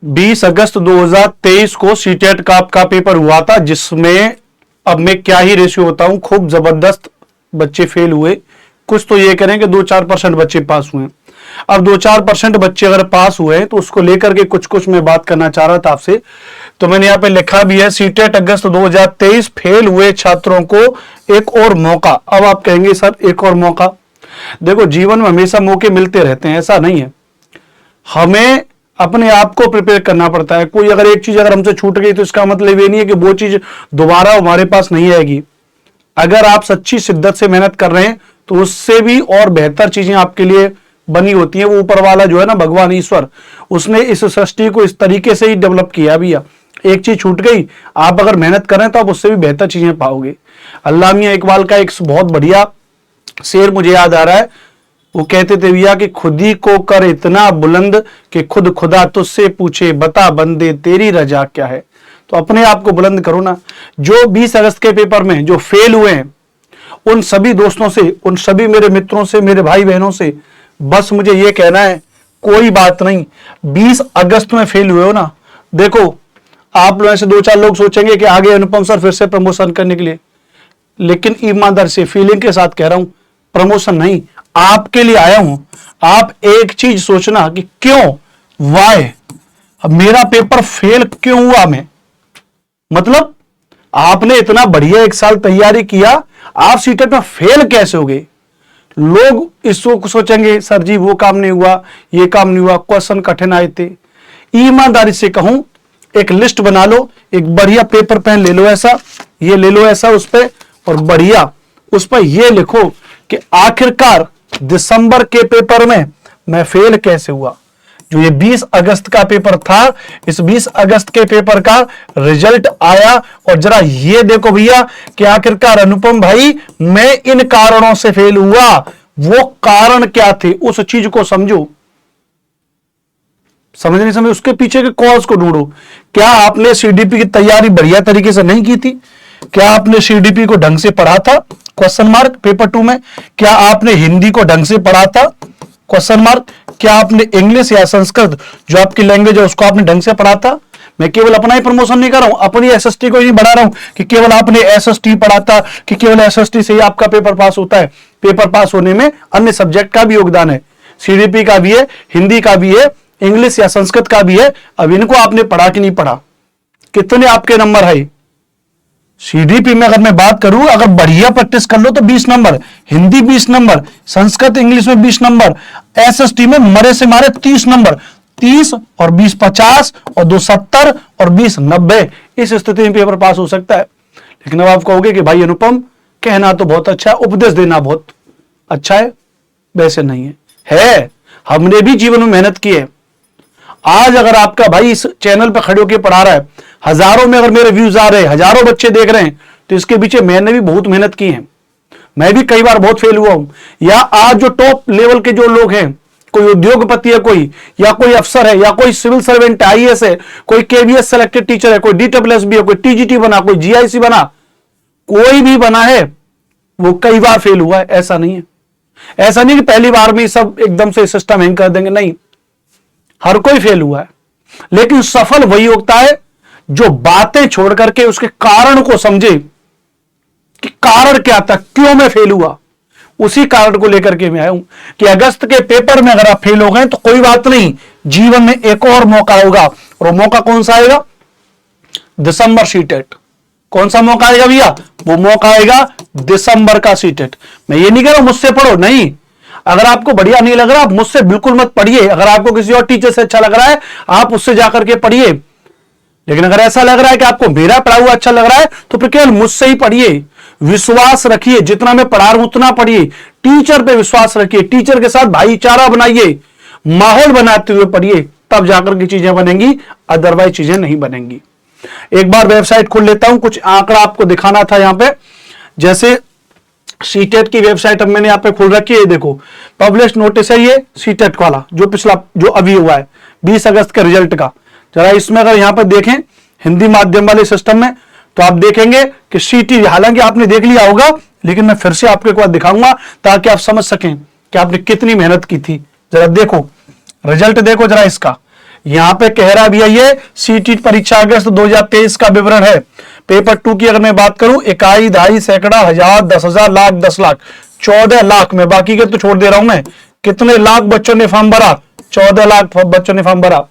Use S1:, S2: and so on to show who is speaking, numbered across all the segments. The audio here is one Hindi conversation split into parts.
S1: 20 अगस्त 2023 को सीटेट का आपका पेपर हुआ था, जिसमें अब मैं क्या ही रेशियो बताऊं, खूब जबरदस्त बच्चे फेल हुए। कुछ तो ये करें कि 2-4% बच्चे पास हुए। अब 2-4% बच्चे अगर पास हुए तो उसको लेकर के कुछ कुछ मैं बात करना चाह रहा था आपसे। तो मैंने यहाँ पे लिखा भी है, सीटेट अगस्त 2023 फेल हुए छात्रों को एक और मौका। अब आप कहेंगे सर एक और मौका, देखो जीवन में हमेशा मौके मिलते रहते हैं, ऐसा नहीं है। हमें अपने आप को प्रिपेयर करना पड़ता है। कोई अगर एक चीज अगर हमसे छूट गई तो इसका मतलब ये नहीं है कि वो चीज दोबारा हमारे पास नहीं आएगी। अगर आप सच्ची शिद्दत से मेहनत कर रहे हैं तो उससे भी और बेहतर चीजें आपके लिए बनी होती हैं। वो ऊपर वाला जो है ना, भगवान ईश्वर, उसने इस सृष्टि को इस तरीके से ही डेवलप किया भैया। एक चीज छूट गई, आप अगर मेहनत करें तो आप उससे भी बेहतर चीजें पाओगे। अल्लामा मियां इकबाल का एक बहुत बढ़िया शेर मुझे याद आ रहा है। वो कहते थे भैया कि खुदी को कर इतना बुलंद कि खुद खुदा तुझसे पूछे बता बंदे तेरी रजा क्या है। तो अपने आप को बुलंद करो ना। जो 20 अगस्त के पेपर में जो फेल हुए हैं, उन सभी दोस्तों से, उन सभी मेरे मित्रों से, मेरे भाई बहनों से बस मुझे ये कहना है, कोई बात नहीं। 20 अगस्त में फेल हुए हो ना, देखो आप लोगों से 2-4 लोग सोचेंगे कि आगे अनुपम सर फिर से प्रमोशन करने के लिए, लेकिन ईमानदार से फीलिंग के साथ कह रहा हूं, प्रमोशन नहीं, आपके लिए आया हूं। आप एक चीज सोचना कि क्यों, वाई, अब मेरा पेपर फेल क्यों हुआ। मैं मतलब आपने इतना बढ़िया 1 साल तैयारी किया, आप सीटेट में फेल कैसे हो गए। लोग इसको सोचेंगे सर जी वो काम नहीं हुआ, ये काम नहीं हुआ, क्वेश्चन कठिन आए थे। ईमानदारी से कहूं, एक लिस्ट बना लो, एक बढ़िया पेपर पेन ले लो ऐसा, ये ले लो ऐसा, उस पर और बढ़िया उस पर ये लिखो कि आखिरकार दिसंबर के पेपर में मैं फेल कैसे हुआ। जो ये 20 अगस्त का पेपर था, इस 20 अगस्त के पेपर का रिजल्ट आया, और जरा ये देखो भैया कि आखिरकार अनुपम भाई मैं इन कारणों से फेल हुआ। वो कारण क्या थे, उस चीज को समझो। समझ नहीं समझ, उसके पीछे के कॉज को ढूंढो। क्या आपने सीडीपी की तैयारी बढ़िया तरीके से नहीं की थी? क्या आपने सीडीपी को ढंग से पढ़ा था? क्वेश्चन मार्क पेपर 2 में। क्या आपने हिंदी को ढंग से पढ़ा था? Question mark. क्या आपने इंग्लिश या संस्कृत जो आपकी लैंग्वेज है उसको आपने ढंग से पढ़ा था? मैं केवल अपना ही प्रमोशन नहीं कर रहा हूं, अपनी एसएसटी को ही बढ़ा रहा हूं कि केवल आपने एसएसटी पढ़ा था, कि केवल एसएसटी से ही आपका पेपर पास होता है। पेपर पास होने में अन्य सब्जेक्ट का भी योगदान है, सीडीपी का भी है, हिंदी का भी है, इंग्लिश या संस्कृत का भी है। अब इनको आपने पढ़ा कि नहीं पढ़ा? कितने आपके नंबर है? सीडीपी में अगर मैं बात करूं, अगर बढ़िया प्रैक्टिस कर लो तो 20 number, Hindi 20 number, Sanskrit English में 20 नंबर, एसएसटी में मरे से मारे 30 नंबर, 30 और 20 50 और 2 70 और 20 90। इस स्थिति में पेपर पास हो सकता है। लेकिन अब आप कहोगे कि भाई अनुपम कहना तो बहुत अच्छा है, उपदेश देना बहुत अच्छा है, वैसे नहीं है। हमने भी जीवन में मेहनत की है। आज अगर आपका भाई इस चैनल पर खड़े होकर पढ़ा रहा है, हजारों में अगर मेरे व्यूज आ रहे हैं, हजारों बच्चे देख रहे हैं, तो इसके पीछे मैंने भी बहुत मेहनत की है। मैं भी कई बार बहुत फेल हुआ हूं। या आज जो टॉप लेवल के जो लोग हैं, कोई उद्योगपति है, कोई या कोई अफसर है, या कोई सिविल सर्वेंट आईएएस है, कोई केबीएस सेलेक्टेड टीचर है, कोई डीडब्ल्यूएसबी है, कोई टीजीटी बना, कोई जीआईसी बना, कोई भी बना है, वो कई बार फेल हुआ है। ऐसा नहीं है, ऐसा नहीं कि पहली बार में सब एकदम से सिस्टम हैंग कर देंगे, नहीं, हर कोई फेल हुआ है। लेकिन सफल वही होता है जो बातें छोड़ करके उसके कारण को समझे कि कारण क्या था, क्यों मैं फेल हुआ। उसी कारण को लेकर के मैं आया हूं कि अगस्त के पेपर में अगर आप फेल हो गए तो कोई बात नहीं, जीवन में एक और मौका होगा। और वो मौका कौन सा आएगा? दिसंबर सीटेट। कौन सा मौका आएगा भैया? वो मौका आएगा दिसंबर का सीटेट। मैं ये नहीं कह रहा हूं मुझसे पढ़ो, नहीं। अगर आपको बढ़िया नहीं लग रहा, आप मुझसे बिल्कुल मत पढ़िए। अगर आपको किसी और टीचर से अच्छा लग रहा है, आप उससे जाकर के पढ़िए। लेकिन अगर ऐसा लग रहा है कि आपको मेरा पढ़ा हुआ अच्छा लग रहा है, तो फिर केवल मुझसे ही पढ़िए। विश्वास रखिए, जितना मैं पढ़ा रहा हूं उतना पढ़िए। टीचर पे विश्वास रखिए, टीचर के साथ भाईचारा बनाइए, माहौल बनाते हुए पढ़िए, तब जाकर की चीजें बनेंगी, अदरवाइज चीजें नहीं बनेंगी। एक बार वेबसाइट खोल लेता हूं, कुछ आंकड़ा आपको दिखाना था यहां पे। जैसे सीटेट की वेबसाइट अब मैंने यहां पे खोल रखी है, देखो पब्लिश नोटिस है ये सीटेट वाला, जो पिछला जो अभी हुआ है 20 अगस्त के रिजल्ट का। जरा इसमें अगर यहां पर देखें हिंदी माध्यम वाले सिस्टम में, तो आप देखेंगे कि सीटी, हालांकि आपने देख लिया होगा, लेकिन मैं फिर से आपको एक बार दिखाऊंगा ताकि आप समझ सकें कि आपने कितनी मेहनत की थी। जरा देखो रिजल्ट, देखो जरा इसका। यहां पे कह रहा भी है ये सीटी परीक्षा अगस्त 2023 का विवरण है। पेपर 2 की अगर मैं बात करूं, इकाई, दहाई, सैकड़ा, हजार, 10,000, लाख, 10 लाख, 14 लाख में, बाकी के तो छोड़ दे रहा हूं मैं। कितने लाख बच्चों ने फॉर्म भरा? 14 लाख बच्चों ने फॉर्म भरा।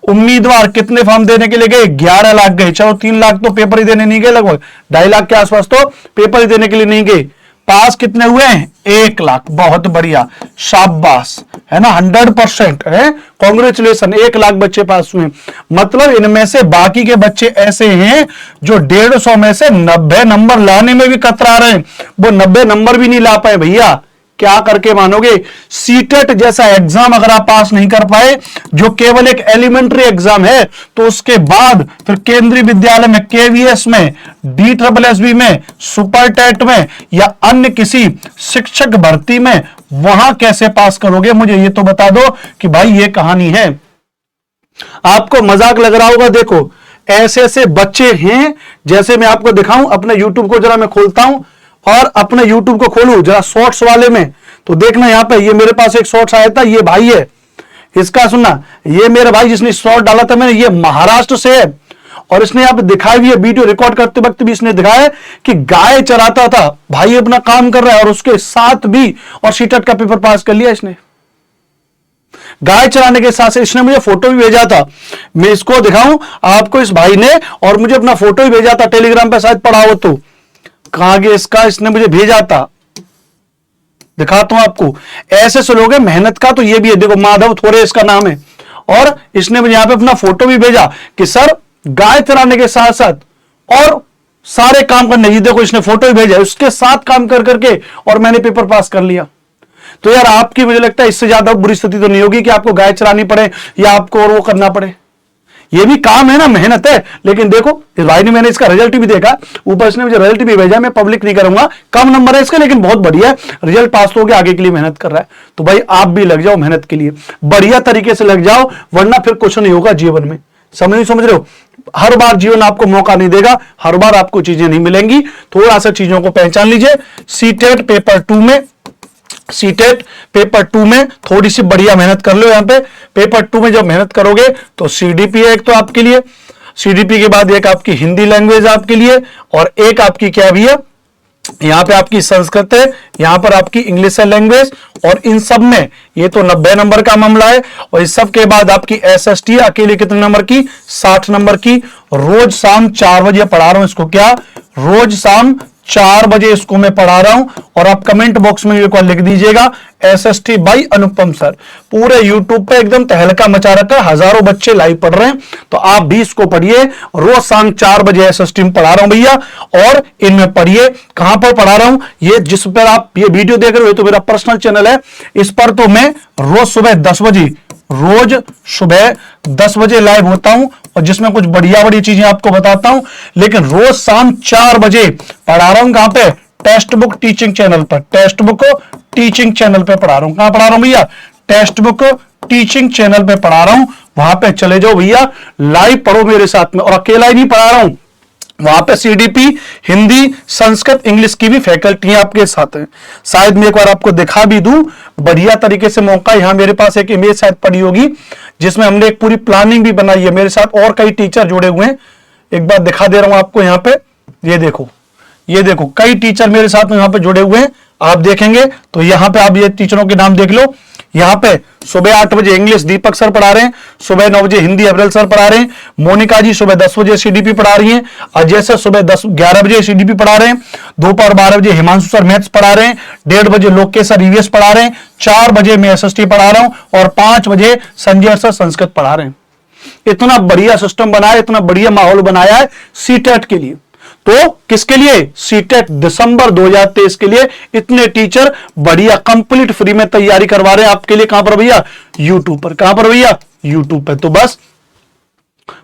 S1: उम्मीदवार कितने फॉर्म देने के लिए गए? 11 लाख गए। चलो 3 लाख तो पेपर ही देने नहीं गए, लगभग 2.5 लाख के आसपास तो पेपर ही देने के लिए नहीं गए। पास कितने हुए हैं? 1 लाख। बहुत बढ़िया, शाबाश, है ना, 100% है, कांग्रेचुलेशन। 1 लाख बच्चे पास हुए। मतलब इनमें से बाकी के बच्चे ऐसे हैं जो 150 में से 90 नंबर लाने में भी कतरा रहे हैं। वो 90 नंबर भी नहीं ला पाए भैया। क्या करके मानोगे? सीटेट जैसा एग्जाम अगर आप पास नहीं कर पाए, जो केवल एक एलिमेंट्री एग्जाम है, तो उसके बाद फिर केंद्रीय विद्यालय में, केवीएस में, DSSB में, सुपर टेट में या अन्य किसी शिक्षक भर्ती में वहां कैसे पास करोगे? मुझे ये तो बता दो कि भाई ये कहानी है। आपको मजाक लग रहा होगा। देखो ऐसे ऐसे बच्चे हैं, जैसे मैं आपको दिखाऊं, अपने यूट्यूब को जरा मैं खोलता हूं और अपने YouTube को खोलूं जरा शॉर्ट्स वाले में, तो देखना यहां पे ये मेरे पास एक शॉर्ट्स आया था। ये भाई है, इसका सुनना, ये मेरे भाई जिसने शॉर्ट डाला था मैंने, ये महाराष्ट्र से है और इसने यहां पे दिखाई भी है, वीडियो रिकॉर्ड करते वक्त भी इसने दिखाया कि गाय चराता था। भाई अपना काम कर रहा है और उसके साथ भी और सीटेट का पेपर पास कर लिया इसने। गाय चराने के साथ से इसने मुझे फोटो भी भेजा था, मैं इसको दिखाऊं आपको इस भाई ने, और मुझे अपना फोटो भी भेजा था टेलीग्राम पे, शायद पढ़ा हो तो। कहां गया इसका, इसने मुझे भेजा था, दिखाता हूं आपको। ऐसे से लोग हैं, मेहनत का तो ये भी है। देखो माधव थोरे इसका नाम है, और इसने मुझे यहां पे अपना फोटो भी भेजा कि सर गाय चराने के साथ साथ और सारे काम करने। ये देखो इसने फोटो भी भेजा, उसके साथ काम कर करके और मैंने पेपर पास कर लिया। तो यार आपकी, मुझे लगता है इससे ज्यादा बुरी स्थिति तो नहीं होगी कि आपको गाय चरानी पड़े या आपको और वो करना पड़े। ये भी काम है ना, मेहनत है। लेकिन देखो इस भाई ने, मैंने इसका रिजल्ट भी देखा, ऊपर इसने मुझे रिजल्ट भी भेजा, मैं पब्लिक नहीं करूंगा, कम नंबर है इसका लेकिन बहुत बढ़िया है, रिजल्ट पास हो गया, आगे के लिए मेहनत कर रहा है। तो भाई आप भी लग जाओ मेहनत के लिए, बढ़िया तरीके से लग जाओ, वरना फिर कुछ नहीं होगा जीवन में। समझ रहे हो? हर बार जीवन आपको मौका नहीं देगा, हर बार आपको चीजें नहीं मिलेंगी। थोड़ा सा चीजों को पहचान लीजिए। सीटेट पेपर 2 में, सीटेट पेपर 2 में थोड़ी सी बढ़िया मेहनत कर लो। यहां पे पेपर 2 में जब मेहनत करोगे तो सीडीपी है एक तो आपके लिए, सीडीपी के बाद एक आपकी हिंदी लैंग्वेज आपके लिए, और एक आपकी क्या भी है, यहां पे आपकी संस्कृत है, यहां पर आपकी इंग्लिश है लैंग्वेज, और इन सब में ये तो 90 नंबर का मामला है। और इस सब के बाद आपकी एसएसटी अकेले कितने नंबर की? 60 नंबर की। रोज शाम 4 बजे पढ़ा रहा हूं इसको, क्या रोज शाम 4 बजे इसको मैं पढ़ा रहा हूं। और आप कमेंट बॉक्स में एक बार लिख दीजिएगा एसएसटी बाई अनुपम सर। पूरे यूट्यूब पे एकदम तहलका मचा रखा है, हजारों बच्चे लाइव पढ़ रहे हैं, तो आप भी इसको पढ़िए। रोज शाम 4 बजे एसएसटी में पढ़ा रहा हूं भैया, और इनमें पढ़िए। कहां पर पढ़ा रहा हूं? ये जिस पर आप ये वीडियो देख रहे हो तो मेरा पर्सनल चैनल है, इस पर तो मैं रोज सुबह 10 बजे, रोज सुबह 10 बजे लाइव होता हूं, और जिसमें कुछ बढ़िया बढ़िया चीजें आपको बताता हूं। लेकिन रोज शाम 4 बजे पढ़ा रहा हूं, कहां पे? टेक्स्ट बुक टीचिंग चैनल पर, टेक्स्ट बुक टीचिंग चैनल पे पढ़ा रहा हूं। कहां पढ़ा रहा हूं भैया? टेक्स्ट बुक टीचिंग चैनल पे पढ़ा रहा हूं। वहां पे चले जाओ भैया, लाइव पढ़ो मेरे साथ में। और अकेला ही नहीं पढ़ा रहा हूं, वहां पे सीडीपी, हिंदी, संस्कृत, इंग्लिश की भी फैकल्टी आपके साथ है। शायद मैं एक बार आपको दिखा भी दूं बढ़िया तरीके से मौका। यहां मेरे पास एक इमेज शायद पड़ी होगी जिसमें हमने एक पूरी प्लानिंग भी बनाई है, मेरे साथ और कई टीचर जुड़े हुए हैं। एक बार दिखा दे रहा हूं आपको यहां पे, ये देखो, ये देखो कई टीचर मेरे साथ में यहां पे जुड़े हुए हैं। आप देखेंगे तो यहां पे आप ये टीचरों के नाम देख लो। यहां पे सुबह 8 बजे इंग्लिश दीपक सर पढ़ा रहे हैं, सुबह 9 बजे हिंदी अब्रल सर पढ़ा रहे हैं, मोनिका जी सुबह 10 बजे सीडीपी पढ़ा रही हैं, अजय सर सुबह 11 बजे सीडीपी पढ़ा रहे हैं, दोपहर 12 बजे हिमांशु सर मैथ्स पढ़ा रहे हैं, 1:30 बजे लोकेश सर ईवीएस पढ़ा रहे हैं, 4 बजे मैं एसएसटी पढ़ा रहा हूं, और 5 बजे संजय सर संस्कृत पढ़ा रहे हैं। इतना बढ़िया सिस्टम बनाया, इतना बढ़िया माहौल बनाया है सीटेट के लिए। तो किसके लिए? सीटेट दिसंबर 2023 के लिए इतने टीचर बढ़िया कंप्लीट फ्री में तैयारी करवा रहे हैं आपके लिए। कहां पर भैया? यूट्यूब पर। कहां पर भैया? यूट्यूब पर। तो बस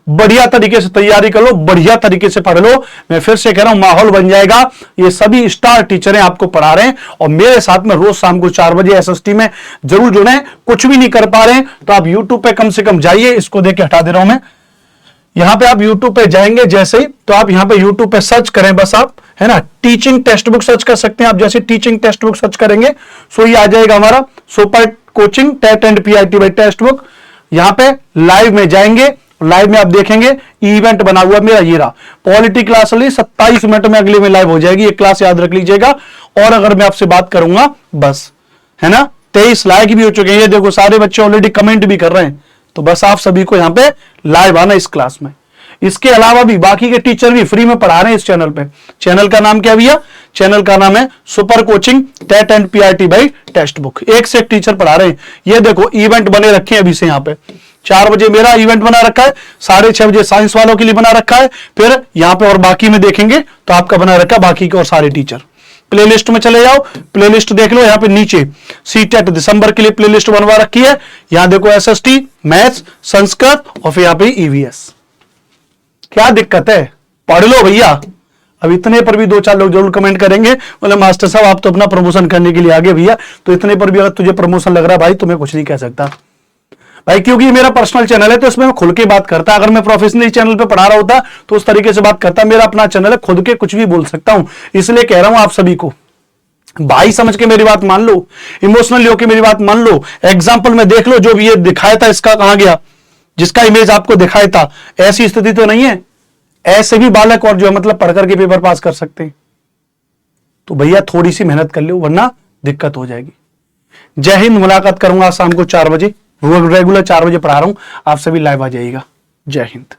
S1: बढ़िया तरीके से तैयारी कर लो, बढ़िया तरीके से पढ़ लो। मैं फिर से कह रहा हूं, माहौल बन जाएगा। ये सभी स्टार टीचरें आपको पढ़ा रहे हैं, और मेरे साथ में रोज शाम को 4 बजे एसएसटी में जरूर जुड़े। कुछ भी नहीं कर पा रहे हैं तो आप यूट्यूब पे कम से कम जाइए। इसको देख के हटा दे रहा हूं मैं। यहां पे आप YouTube पे जाएंगे जैसे ही, तो आप यहां पे YouTube पे सर्च करें बस आप, है ना, टीचिंग टेक्स्ट बुक सर्च कर सकते हैं आप। जैसे टीचिंग टेक्स्ट बुक सर्च करेंगे सो ये आ जाएगा हमारा super coaching TET and PIT by text book. यहां पे लाइव में जाएंगे, लाइव में आप देखेंगे इवेंट बना हुआ मेरा ये रहा। पॉलिटी क्लास 27 मिनट में अगले में लाइव हो जाएगी, एक क्लास याद रख लीजिएगा। और अगर मैं आपसे बात करूंगा बस, है ना, 23 लाइक भी हो चुके हैं, ये देखो सारे बच्चे ऑलरेडी कमेंट भी कर रहे हैं। तो बस आप सभी को यहां पे लाइव आना इस क्लास में। इसके अलावा भी बाकी के टीचर भी फ्री में पढ़ा रहे हैं इस चैनल पे। चैनल का नाम क्या भैया? चैनल का नाम है super coaching TET and PRT by text book. एक से एक टीचर पढ़ा रहे हैं। ये देखो इवेंट बने रखे हैं अभी से, यहां पे 4 बजे मेरा इवेंट बना रखा है, 6:30 बजे साइंस वालों के लिए बना रखा है, फिर यहां पे और बाकी में देखेंगे तो आपका बना रखा है बाकी के और सारे टीचर। प्लेलिस्ट में चले जाओ, प्लेलिस्ट देख लो, यहां पे नीचे सीटेट दिसंबर के लिए प्लेलिस्ट बनवा रखी है। यहां देखो एसएसटी, मैथ्स, संस्कृत और फिर यहां पे ईवीएस। क्या दिक्कत है? पढ़ लो भैया। अब इतने पर भी 2-4 लोग जरूर कमेंट करेंगे, बोले मास्टर साहब आप तो अपना प्रमोशन करने के लिए आगे भैया, तो इतने पर भी अगर तुझे प्रमोशन लग रहा है भाई तो मैं कुछ नहीं कह सकता भाई, क्योंकि ये मेरा पर्सनल चैनल है तो इसमें मैं खुल के बात करता। अगर मैं प्रोफेशनल चैनल पे पढ़ा रहा होता तो उस तरीके से बात करता। मेरा अपना चैनल है, खुद के कुछ भी बोल सकता हूं, इसलिए कह रहा हूं आप सभी को भाई समझ के मेरी बात मान लो, इमोशनली होकर मेरी बात मान लो। एग्जाम्पल में देख लो, जो भी ये दिखाया था इसका कहां गया, जिसका इमेज आपको दिखाया था, ऐसी स्थिति तो नहीं है। ऐसे भी बालक और जो है मतलब पढ़ करके पेपर पास कर सकते हैं। तो भैया थोड़ी सी मेहनत कर लो वरना दिक्कत हो जाएगी। जय हिंद। मुलाकात करूंगा शाम को 4 बजे, रेगुलर 4 बजे पढ़ा रहा हूं, आप सभी लाइव आ जाइएगा। जय हिंद।